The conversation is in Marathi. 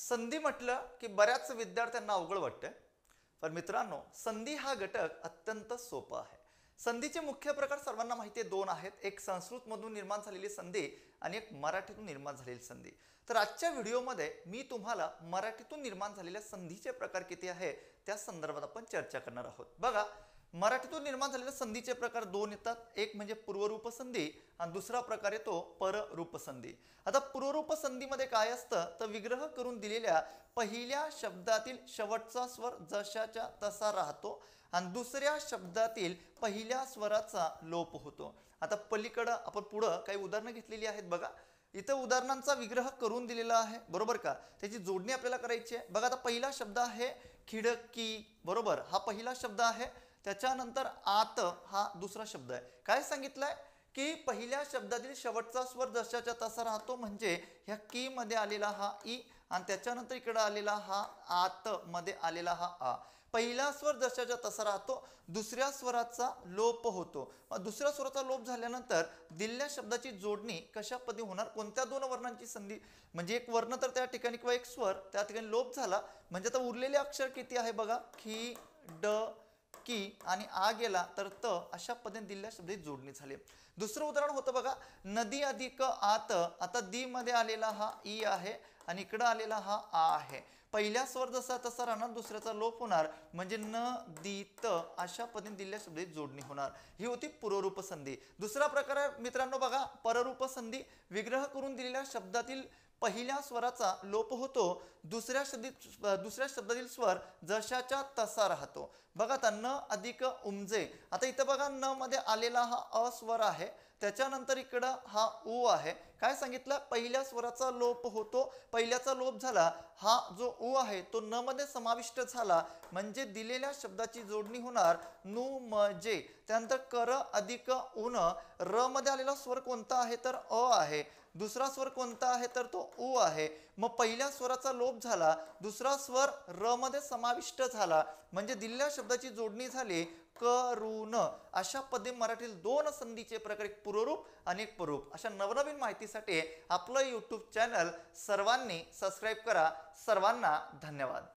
संधी म्हटलं की बऱ्याच विद्यार्थ्यांना अवघड वाटतं. पण मित्रांनो, संधी हा घटक अत्यंत सोपा आहे. संधीचे मुख्य प्रकार सर्वांना माहिती आहे, दोन आहेत. एक संस्कृतमधून निर्माण झालेली संधी आणि एक मराठीतून निर्माण झालेली संधी. तर आजच्या व्हिडिओमध्ये मी तुम्हाला मराठीतून निर्माण झालेल्या संधीचे प्रकार किती आहे त्या संदर्भात आपण चर्चा करणार आहोत. बघा, मराठीतून निर्माण झालेल्या संधीचे प्रकार दोन येतात. एक म्हणजे पूर्वरूप संधी आणि दुसरा प्रकार येतो पररूप संधी. आता पूर्वरूप संधीमध्ये काय असतं तर विग्रह करून दिलेल्या पहिल्या शब्दातील शेवटचा स्वर जशाच्या तसा राहतो आणि दुसऱ्या शब्दातील पहिल्या स्वराचा लोप होतो. आता पलीकडं आपण पुढं काही उदाहरणं घेतलेली आहेत. बघा, इथं उदाहरणांचा विग्रह करून दिलेला आहे, बरोबर का. त्याची जोडणी आपल्याला करायची आहे. बघा, आता पहिला शब्द आहे खिडकी, बरोबर, हा पहिला शब्द आहे. त्याच्यानंतर आत हा दुसरा शब्द आहे. काय सांगितलंय की पहिल्या शब्दातील शेवटचा स्वर जशाच्या तसा राहतो, म्हणजे ह्या की मध्ये आलेला हा ई आणि त्याच्यानंतर इकडे आलेला हा आत मध्ये आलेला हा आ. पहिला स्वर जशाच्या तसा राहतो, दुसऱ्या स्वराचा लोप होतो. मग दुसऱ्या स्वराचा लोप झाल्यानंतर दिलेल्या शब्दाची जोडणी कशा पद्धतीने होणार, कोणत्या दोन वर्णांची संधी, म्हणजे एक वर्ण तर त्या ठिकाणी किंवा एक स्वर त्या ठिकाणी लोप झाला, म्हणजे आता उरलेले अक्षर किती आहे बघा, खी ड की आणि आ गेला तर त, अशा पद्धतीने दिलेल्या शब्दाची जोडणी झाली. दुसरं उदाहरण होतं बघा, नदी अधिक आत. आता दी मध्ये आलेला हा ई आहे आणि इकडं आलेला हा आ आहे. पहिल्या स्वर जसा तसा राहणार, दुसऱ्याचा लोप होणार, म्हणजे न दी त, अशा पद्धतीने दिलेल्या शब्दाची जोडणी होणार. ही होती पूर्वरूप संधी. दुसरा प्रकार आहे मित्रांनो बघा, पररूप संधी. विग्रह करून दिलेल्या शब्दातील पहिल्या स्वराचा लोप होतो, दुसऱ्या शब्दातील स्वर जशाच्या तसा राहतो. बघा, आता न अधिक उमजे. आता इथं बघा, न मध्ये आलेला हा अ स्वर आहे, त्याच्यानंतर इकडं हा उ आहे. काय सांगितलं, पहिल्या स्वराचा लोप होतो, पहिल्याचा लोप झाला, हा जो उ आहे तो न मध्ये समाविष्ट झाला, म्हणजे दिलेल्या शब्दाची जोडणी होणार नु म जे. त्यानंतर कर अधिक उन. र मध्ये आलेला स्वर कोणता आहे तर अ आहे, दुसरा स्वर कोणता आहे तर तो उ आहे. मग पहिल्या स्वराचा लोप झाला, दुसरा स्वर र मध्ये समाविष्ट झाला, म्हणजे दिलेल्या शब्दाची जोडणी झाली करून. अशा पद्धतीने मराठीतील दोन संधीचे प्रकार, एक पूर्वरूप आणि एक पररूप. अशा नवनवीन माहितीसाठी आपलं यूट्यूब चॅनल सर्वांनी सबस्क्राईब करा. सर्वांना धन्यवाद.